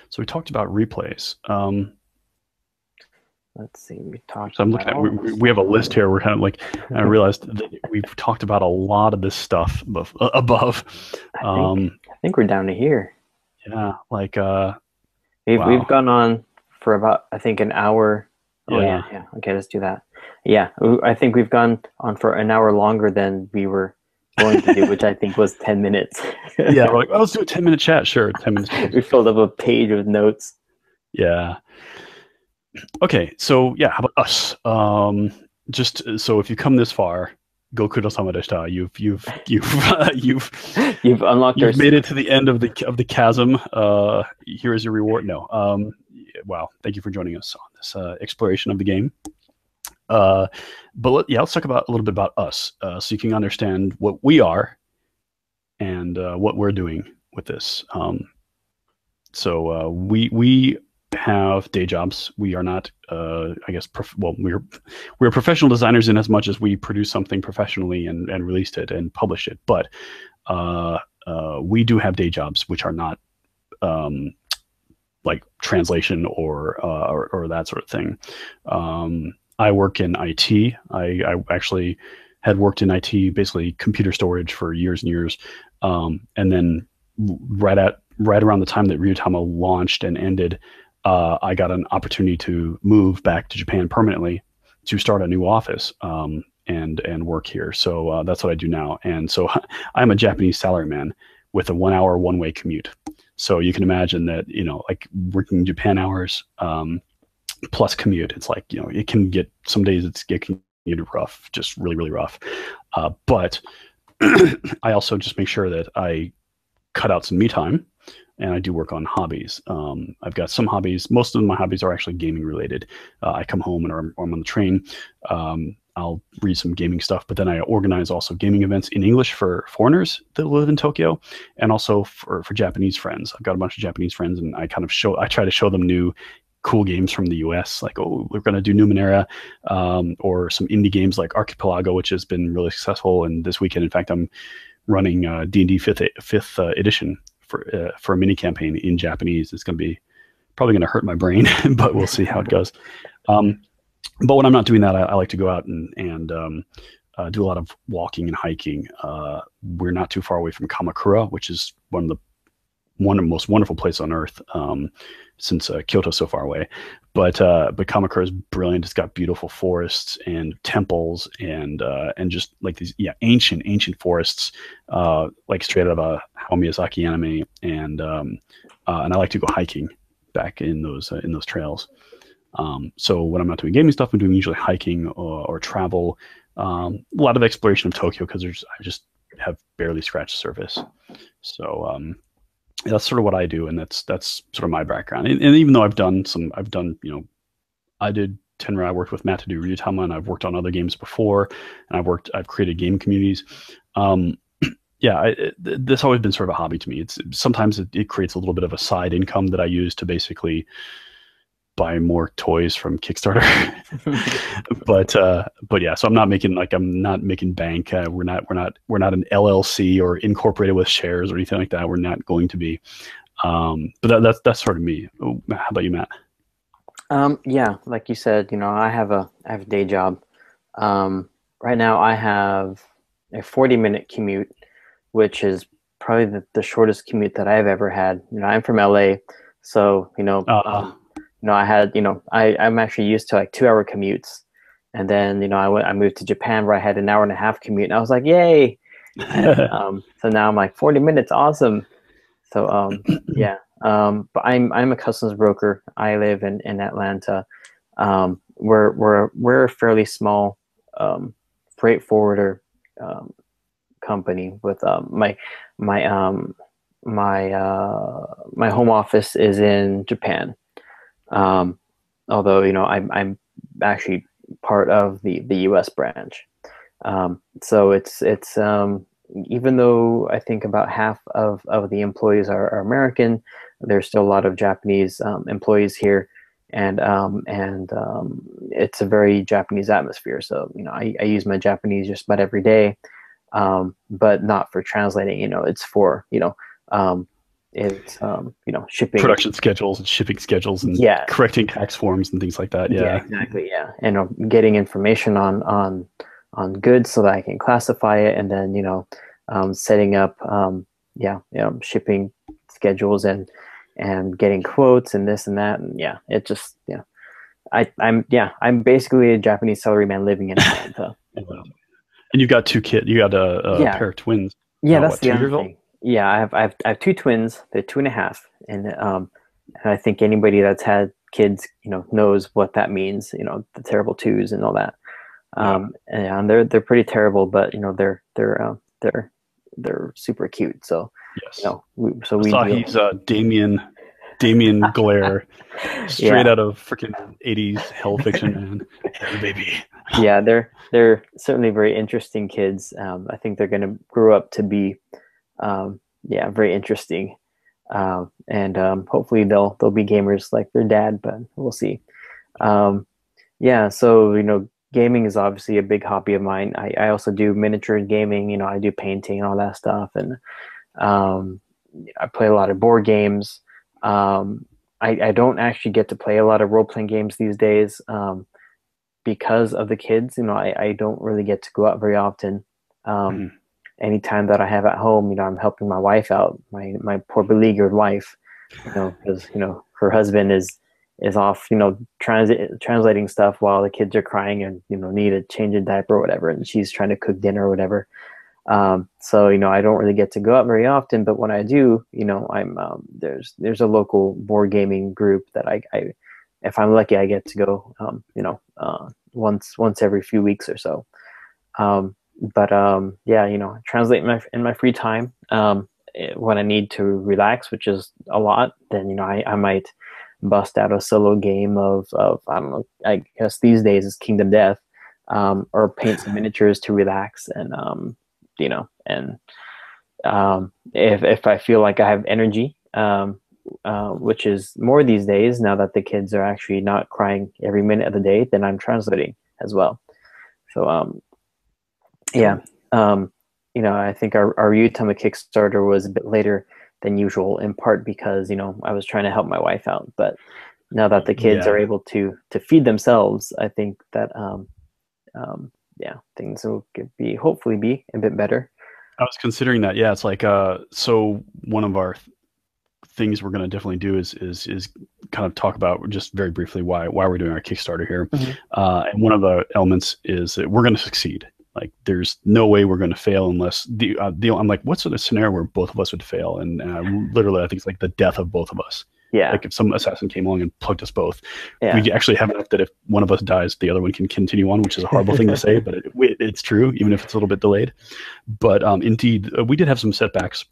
So we talked about replays. Let's see. We talked So I'm looking at about. we have a list here. We're kind of like I realized that we've talked about a lot of this stuff above. I think Um, I think we're down to here. yeah, like We've wow, gone on for about I think an hour. Oh yeah, yeah, yeah. Okay, let's do that. Yeah, I think we've gone on for an hour longer than we were going to do, which I think was 10 minutes. yeah. We're like, oh, let's do a 10-minute chat. Sure, 10 minutes goes. We filled up a page with notes. Yeah. Okay, so yeah, how about us? Just so if you come this far, Goku no Sama deshita. You've You've unlocked our you've made it secret. to the end of the chasm. Here is your reward. No. Wow. Thank you for joining us on this exploration of the game. Uh, yeah, let's talk about a little bit about us, so you can understand what we are and what we're doing with this. We have day jobs. We are not, I guess, well, we're professional designers in as much as we produce something professionally and released it and published it. But uh, we do have day jobs, which are not um, like translation or that sort of thing. I work in IT. I actually had worked in IT, basically computer storage for years and years, and then right around the time that Ryutama launched and ended, I got an opportunity to move back to Japan permanently to start a new office and work here. So that's what I do now. And so I'm a Japanese salaryman with a 1 hour one way commute. So you can imagine that, like working Japan hours plus commute, it's like, it can get some days it can get rough, just really, really rough. But I also just make sure that I cut out some me time and I do work on hobbies. I've got some hobbies. Most of my hobbies are actually gaming related. I come home and or I'm on the train. I'll read some gaming stuff, but then I organize also gaming events in English for foreigners that live in Tokyo, and also for Japanese friends. I've got a bunch of Japanese friends, and I try to show them new cool games from the US, like, oh, we're going to do Numenera, or some indie games like Archipelago, which has been really successful. And this weekend, in fact, I'm running D&D fifth edition for a mini campaign in Japanese. It's going to be probably going to hurt my brain, but we'll see how it goes. Um, but when I'm not doing that, I like to go out and do a lot of walking and hiking. We're not too far away from Kamakura, which is one of the most wonderful places on earth, since Kyoto's so far away. But Kamakura is brilliant. It's got beautiful forests and temples and just like these ancient forests, like straight out of a Hayao Miyazaki anime. And I like to go hiking back in those trails. So when I'm not doing gaming stuff, I'm doing usually hiking or travel. A lot of exploration of Tokyo because I just have barely scratched the surface. So that's sort of what I do, and that's sort of my background. And even though I did Tenra, I worked with Matt to do Ryutama, and I've worked on other games before, and I've created game communities. Um, this always been sort of a hobby to me. It's sometimes it creates a little bit of a side income that I use to basically buy more toys from Kickstarter. But yeah, so I'm not making bank. We're not an LLC or incorporated with shares or anything like that. We're not going to be. But that's sort of me. How about you, Matt? Yeah, like you said, I have a day job. Right now I have a 40-minute commute, which is probably the shortest commute that I've ever had. I'm from LA, so Uh, I had I'm actually used to like 2 hour commutes, and then I moved to Japan where I had an hour and a half commute, and I was like, yay! And so now I'm like 40 minutes, awesome. So yeah, but I'm a customs broker. I live in Atlanta. We're a fairly small freight forwarder um, company with my my home office is in Japan. Um, Although I'm actually part of the U.S. branch. So it's even though I think about half of the employees are American, there's still a lot of Japanese employees here, and it's a very Japanese atmosphere. So I use my Japanese just about every day, but not for translating. It's for it's shipping. Production schedules and shipping schedules and Yeah, correcting tax forms and things like that. yeah, Yeah. exactly. Yeah, and getting information on goods so that I can classify it, and then setting up shipping schedules and getting quotes and this and that, and yeah, it just I'm basically a Japanese salaryman living in Atlanta. Um, And you've got two kids. You got a yeah, pair of twins. yeah, that's What, the 2 other years old? thing. Yeah, I have two twins. They're 2.5, and I think anybody that's had kids, knows what that means. The terrible twos and all that. Yeah. And they're pretty terrible, but they're super cute. So Yes. we Asahi's deal. Damien Glare, straight Yeah, out of freaking 80s hell fiction, man. Yeah, the baby. yeah, they're certainly very interesting kids. I think they're going to grow up to be, very interesting, and hopefully they'll be gamers like their dad. But we'll see. Um, yeah, so gaming is obviously a big hobby of mine. I also do miniature gaming. I do painting and all that stuff, and um, I play a lot of board games. I don't actually get to play a lot of role playing games these days. Because of the kids, I don't really get to go out very often. Um, Mhm. Anytime that I have at home, I'm helping my wife out, my poor beleaguered wife, because her husband is off, translating stuff while the kids are crying and need a change of diaper or whatever, and she's trying to cook dinner or whatever. So I don't really get to go out very often, but when I do, I'm there's a local board gaming group that I if I'm lucky, I get to go, once every few weeks or so. But yeah, translate in my free time. When I need to relax, which is a lot, then I might bust out a solo game of I don't know. I guess these days is Kingdom Death, or paint some miniatures to relax, and and if I feel like I have energy, which is more these days now that the kids are actually not crying every minute of the day, then I'm translating as well. So yeah, Cool. I think our Utama Kickstarter was a bit later than usual, in part because I was trying to help my wife out. But now that the kids are Yeah. able to feed themselves, I think that yeah, things will hopefully be a bit better. I was considering that. Yeah, it's like so one of our things we're going to definitely do is kind of talk about just very briefly why we're doing our Kickstarter here. Mhm. And one of the elements is that we're going to succeed. Like, there's no way we're going to fail unless I'm like, what's the scenario where both of us would fail? And literally, I think it's like the death of both of us. Yeah, Like, if some assassin came along and plugged us both, yeah, we actually have enough that if one of us dies, the other one can continue on, which is a horrible thing to say, but it's true, even if it's a little bit delayed. But indeed, we did have some setbacks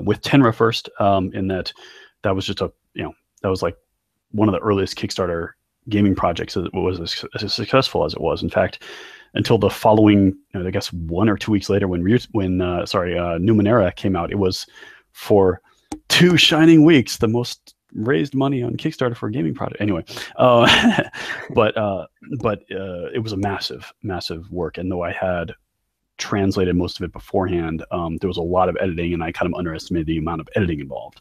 with Tenra first, in that was just that was like one of the earliest Kickstarter gaming projects that was as successful as it was. In fact, until the following, I guess 1 or 2 weeks later, when Numenera came out, it was for 2 shining weeks the most raised money on Kickstarter for a gaming project. Anyway, but it was a massive work, and though I had translated most of it beforehand, there was a lot of editing, and I kind of underestimated the amount of editing involved.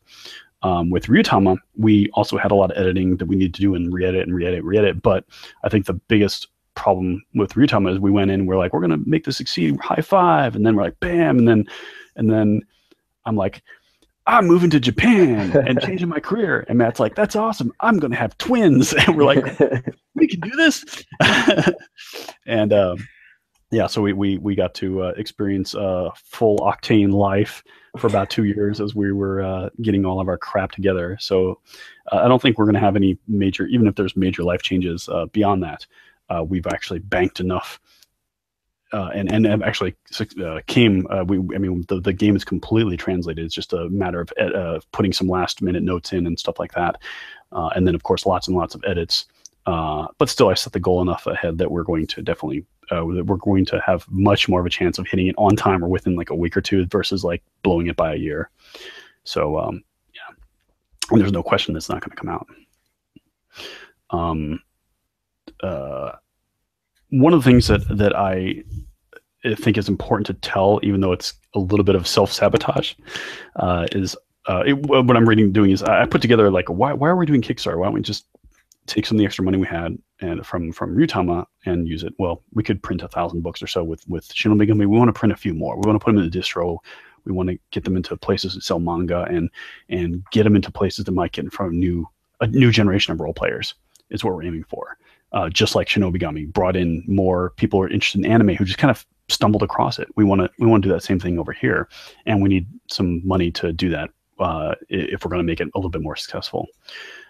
With Ryutama, we also had a lot of editing that we needed to do and re-edit. But I think the biggest problem with Ryutama is we went in, we're like, we're gonna make this succeed, high five, and then we're like, bam, and then I'm like, I'm moving to Japan and changing my career, and Matt's like, that's awesome, I'm gonna have twins, and we're like, we can do this. And yeah, so we got to experience full octane life for about 2 years as we were getting all of our crap together. So I don't think we're going to have any major, even if there's major life changes beyond that. We've actually banked enough, and actually came. I mean, the game is completely translated. It's just a matter of putting some last minute notes in and stuff like that, and then of course lots and lots of edits. But still, I set the goal enough ahead that we're going to definitely that we're going to have much more of a chance of hitting it on time or within like a week or two versus like blowing it by a year. So yeah, and there's no question that's not going to come out. Um, One of the things that I think is important to tell, even though it's a little bit of self-sabotage, is what I'm doing is I put together like why are we doing Kickstarter? Why don't we just take some of the extra money we had and from Ryutama and use it? Well, we could print 1,000 books or so with Shinobigami. We want to print a few more. We want to put them in the distro. We want to get them into places that sell manga and get them into places that might get in front of a new generation of role players is what we're aiming for. Just like Shinobigami brought in more people who are interested in anime who just kind of stumbled across it. We want to do that same thing over here, and we need some money to do that if we're going to make it a little bit more successful.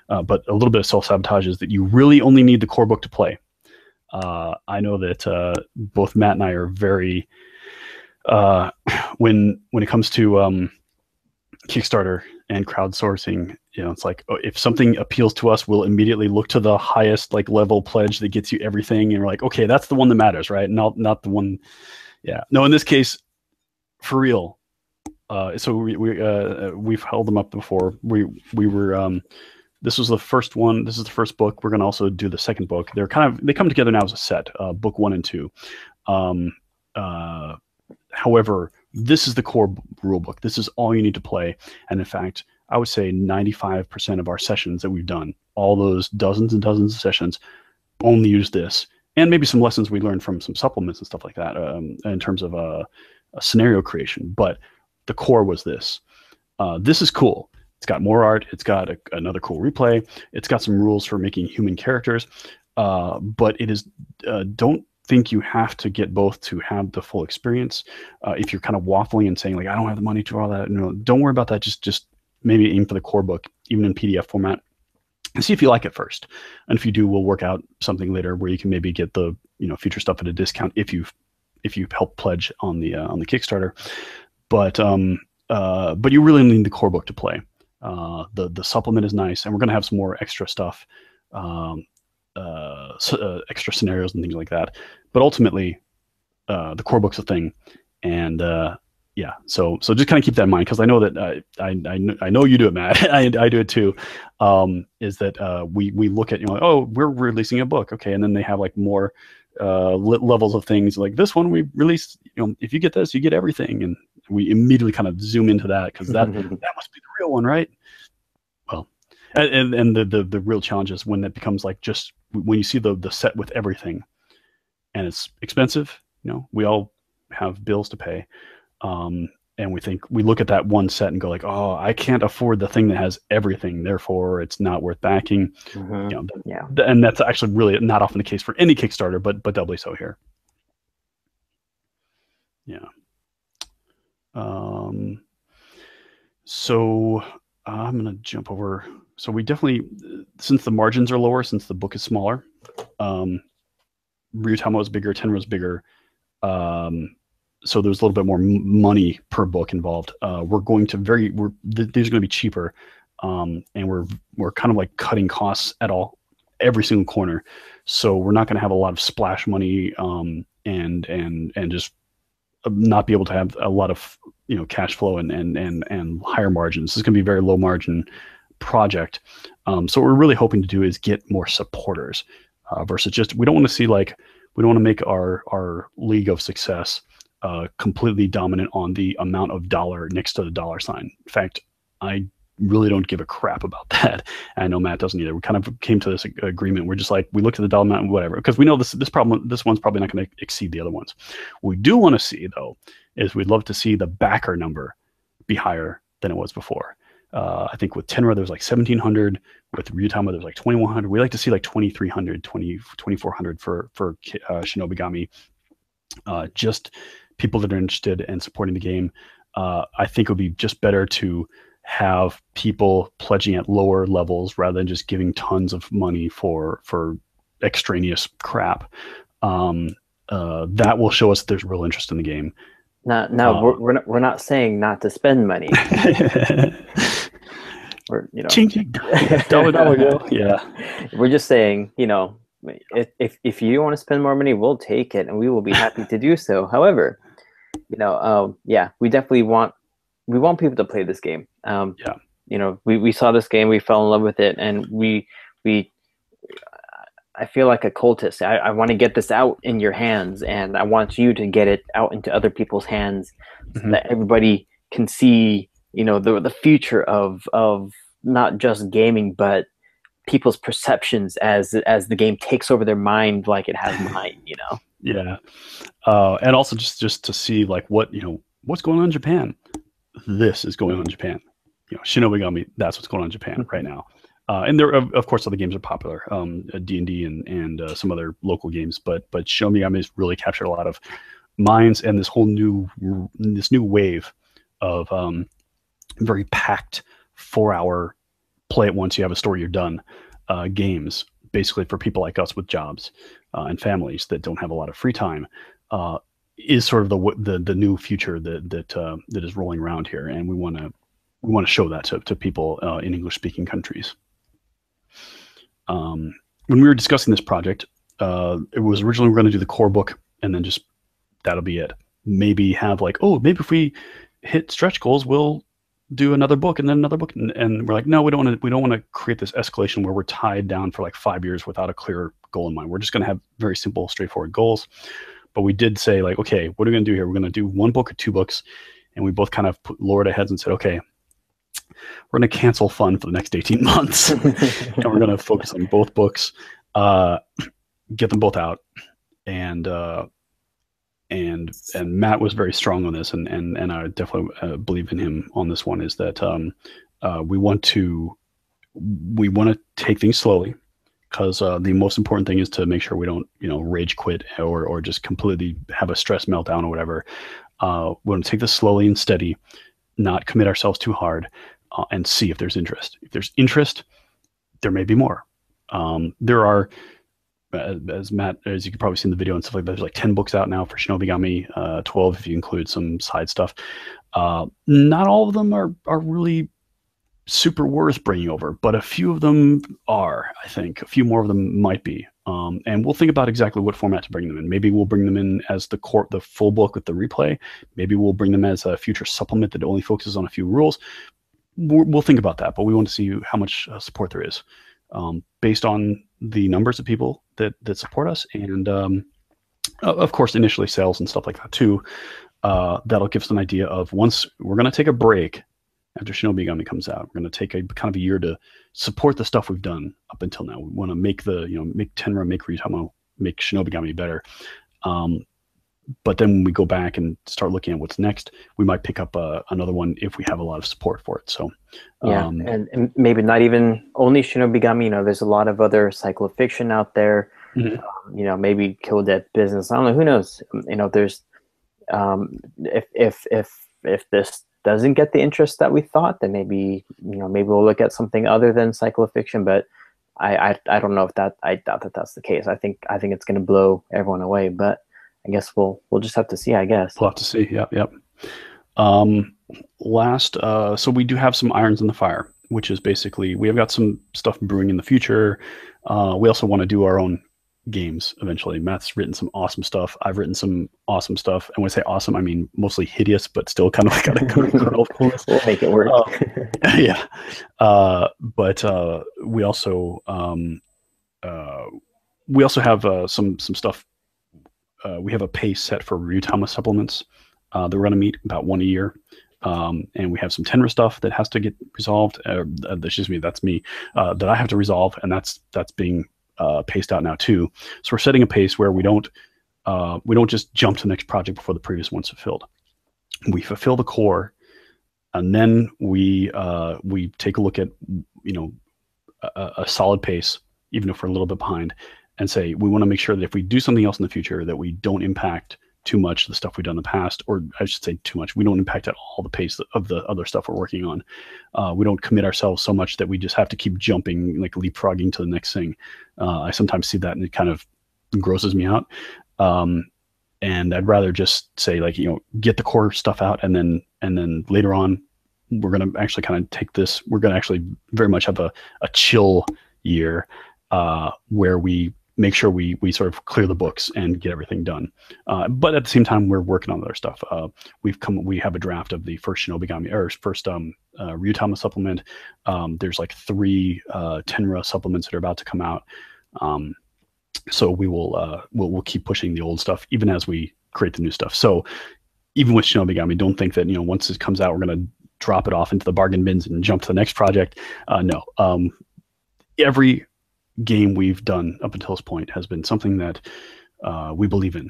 But a little bit of self-sabotage is that you really only need the core book to play. I know that both Matt and I are very when it comes to Kickstarter and crowdsourcing, it's like, oh, if something appeals to us, we'll immediately look to the highest like level pledge that gets you everything, and we're like, okay, that's the one that matters, right? Not the one. Yeah, no, in this case, for real. So we've held them up before. We were this was the first one. This is the first book. We're going to also do the second book. They come together now as a set, book 1 and 2. However, this is the core rule book. This is all you need to play. And in fact, I would say 95% of our sessions that we've done, all those dozens and dozens of sessions, only use this. And maybe some lessons we learned from some supplements and stuff like that in terms of a scenario creation. But the core was this. This is cool. It's got more art. It's got another cool replay. It's got some rules for making human characters. But it is, don't think you have to get both to have the full experience. If you're kind of waffling and saying like, I don't have the money to all that, don't worry about that. Just maybe aim for the core book, even in PDF format, and see if you like it first. And if you do, we'll work out something later where you can maybe get the future stuff at a discount if you help pledge on the Kickstarter. But you really need the core book to play. The supplement is nice, and we're going to have some more extra stuff. Extra scenarios and things like that, but ultimately the core book's a thing. And yeah, so just kind of keep that in mind, because I know that I know you do it, Matt. I do it too. Is that we look at oh, we're releasing a book, okay, and then they have like more levels of things like this one we released, if you get this you get everything, and we immediately kind of zoom into that because that must be the real one, right? Well, and the real challenge is when it becomes like just when you see the set with everything and it's expensive. We all have bills to pay, and we look at that one set and go like, oh, I can't afford the thing that has everything, therefore it's not worth backing. Yeah, and that's actually really not often the case for any Kickstarter, but doubly so here. Yeah. So I'm going to jump over. So we definitely, since the margins are lower, since the book is smaller, Ryutama is bigger, Tenra is bigger. So there's a little bit more money per book involved. We're going to these are going to be cheaper. And we're kind of like cutting costs at every single corner. So we're not going to have a lot of splash money, and just not be able to have a lot of cash flow and higher margins. This is going to be a very low margin project. So what we're really hoping to do is get more supporters, versus just, we don't want to make our league of success completely dominant on the amount of dollar next to the dollar sign. In fact, I really don't give a crap about that. And I know Matt doesn't either. We kind of came to this agreement. We're just like, we looked at the dollar amount and whatever, because we know this one's probably not going to exceed the other ones. What we do want to see though is we'd love to see the backer number be higher than it was before. I think with Tenra there was like 1,700. With Ryutama there's like 2,100. We like to see like 2,300, 2,400 for Shinobigami. Just people that are interested in supporting the game. I think it would be just better to have people pledging at lower levels rather than just giving tons of money for extraneous crap. That will show us there's real interest in the game. No, we're not saying not to spend money. Or dollar. Yeah. We're just saying, if you want to spend more money, we'll take it and we will be happy to do so. However, yeah, we definitely want people to play this game. We saw this game, we fell in love with it, and I feel like a cultist. I want to get this out in your hands, and I want you to get it out into other people's hands, so that everybody can see the future of not just gaming, but people's perceptions as the game takes over their mind like it has mine. Yeah. And also just to see like what's going on in Japan. This is going on in Japan. Shinobigami, that's what's going on in Japan right now. And there, of course, other games are popular, D&D and some other local games, but Shinobigami has really captured a lot of minds, and this new wave of very packed 4-hour play it once you have a story you're done games, basically for people like us with jobs and families that don't have a lot of free time. Is sort of the new future that is rolling around here, and we want to show that to people in English speaking countries. When we were discussing this project, it was originally we're going to do the core book, and then just that'll be it. Maybe have maybe if we hit stretch goals, we'll do another book and then another book, and we're like, no, we don't want to create this escalation where we're tied down for like 5 years without a clear goal in mind. We're just going to have very simple, straightforward goals. But we did say okay, what are we going to do here? We're going to do 1 book or 2 books, and we both kind of lowered our heads and said, okay, we're going to cancel fun for the next 18 months, and we're going to focus on both books, get them both out, and Matt was very strong on this, and I definitely believe in him on this one. Is that we want to take things slowly, because the most important thing is to make sure we don't rage quit or just completely have a stress meltdown or whatever. We want to take this slowly and steady, not commit ourselves too hard, and see if there's interest. If there's interest, there may be more. There are, as you can probably see in the video and stuff like that, there's like 10 books out now for Shinobigami, 12 if you include some side stuff. Not all of them are really super worth bringing over, but a few of them are. I think a few more of them might be. And we'll think about exactly what format to bring them in. Maybe we'll bring them in as the full book with the replay. Maybe we'll bring them as a future supplement that only focuses on a few rules. We'll think about that, but we want to see how much support there is, based on the numbers of people that support us, and of course initially sales and stuff like that too. That'll give us an idea of, once we're going to take a break after Shinobigami comes out, we're going to take a kind of a year to support the stuff we've done up until now. We want to make make Tenra, make Ryutama, make Shinobigami better. But then when we go back and start looking at what's next, we might pick up another one if we have a lot of support for it. So yeah, and maybe not even only Shinobigami. There's a lot of other cyclofiction out there. Mm-hmm. Maybe Kill Dead Business. I don't know. Who knows? There's if this doesn't get the interest that we thought, then maybe we'll look at something other than cyclofiction. But I don't know if that. I doubt that that's the case. I think it's going to blow everyone away. But I guess we'll just have to see. I guess we'll have to see. Yep. So we do have some irons in the fire, which is basically we have got some stuff brewing in the future. We also want to do our own games eventually. Matt's written some awesome stuff. I've written some awesome stuff. And when I say awesome, I mean mostly hideous, but still kind of got a kernel of coolness. We'll make it work. Yeah. But we also have some stuff. We have a pace set for Ryutama supplements that we're going to meet about 1 a year. And we have some Tenra stuff that has to get resolved. That's me, that I have to resolve, and that's being paced out now too. So we're setting a pace where we don't just jump to the next project before the previous one's fulfilled. We fulfill the core, and then we take a look at a solid pace, even if we're a little bit behind, and say we want to make sure that if we do something else in the future, that we don't impact too much the stuff we've done in the past, or I should say too much. We don't impact at all the pace of the other stuff we're working on. We don't commit ourselves so much that we just have to keep jumping, like leapfrogging to the next thing. I sometimes see that, and it kind of grosses me out. And I'd rather just say, get the core stuff out, and then later on, we're going to actually kind of take this. We're going to actually very much have a chill year where we make sure we sort of clear the books and get everything done. But at the same time, we're working on other stuff. We have a draft of the first Shinobigami, or first Ryutama supplement. There's like 3 Tenra supplements that are about to come out. So we'll keep pushing the old stuff even as we create the new stuff. So even with Shinobigami, don't think that once it comes out, we're going to drop it off into the bargain bins and jump to the next project. No, every game we've done up until this point has been something that we believe in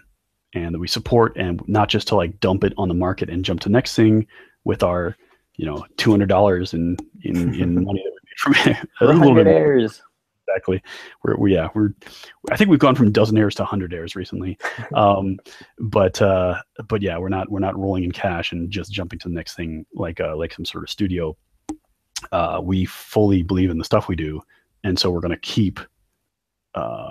and that we support, and not just to like dump it on the market and jump to the next thing with our, $200 in money that we made from it. A little bit more. Airs. Exactly. I think we've gone from dozen airs to 100 airs recently. But yeah, we're not rolling in cash and just jumping to the next thing like some sort of studio. We fully believe in the stuff we do, and so we're going to keep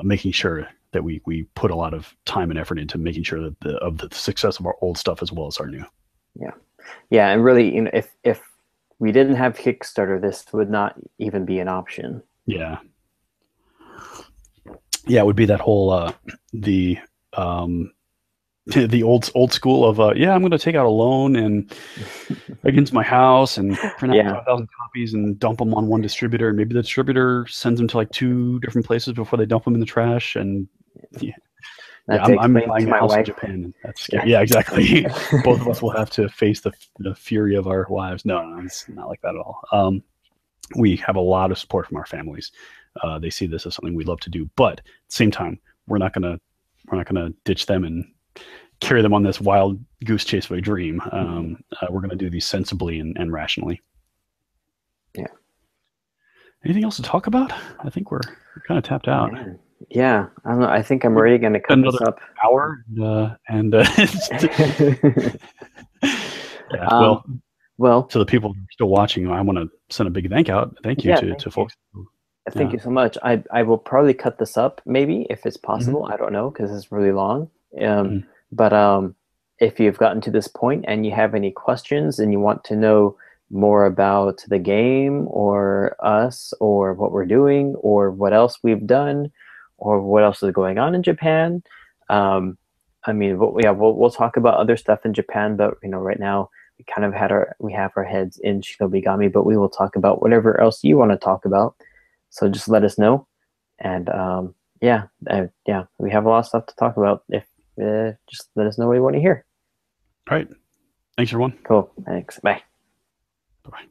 making sure that we put a lot of time and effort into making sure that the success of our old stuff as well as our new. Yeah, and really, if we didn't have Kickstarter, this would not even be an option. Yeah, it would be that whole the old school of I'm going to take out a loan and against my house and print out 5,000 copies and dump them on one distributor, and maybe the distributor sends them to like 2 different places before they dump them in the trash. And I'm buying a house in Japan, and that's scary. Yeah, exactly. Both of us will have to face the fury of our wives. No, it's not like that at all. We have a lot of support from our families. They see this as something we love to do, but at the same time, we're not gonna ditch them and carry them on this wild goose chase of a dream. We're gonna do these sensibly and rationally. Yeah. Anything else to talk about? I think we're kind of tapped out. Yeah, I don't know. I think I'm already gonna cut this up. Hour and yeah. Well, to the people who are still watching, I want to send a big thank you to folks. Thank you so much. I will probably cut this up, maybe, if it's possible. I don't know, because it's really long. But if you've gotten to this point and you have any questions and you want to know more about the game or us or what we're doing or what else we've done or what else is going on in Japan, we'll talk about other stuff in Japan, but right now we kind of have our heads in Shinobigami, but we will talk about whatever else you want to talk about. So just let us know, and we have a lot of stuff to talk about. If just let us know what you want to hear. All right, thanks everyone. Cool. Thanks. Bye. Bye.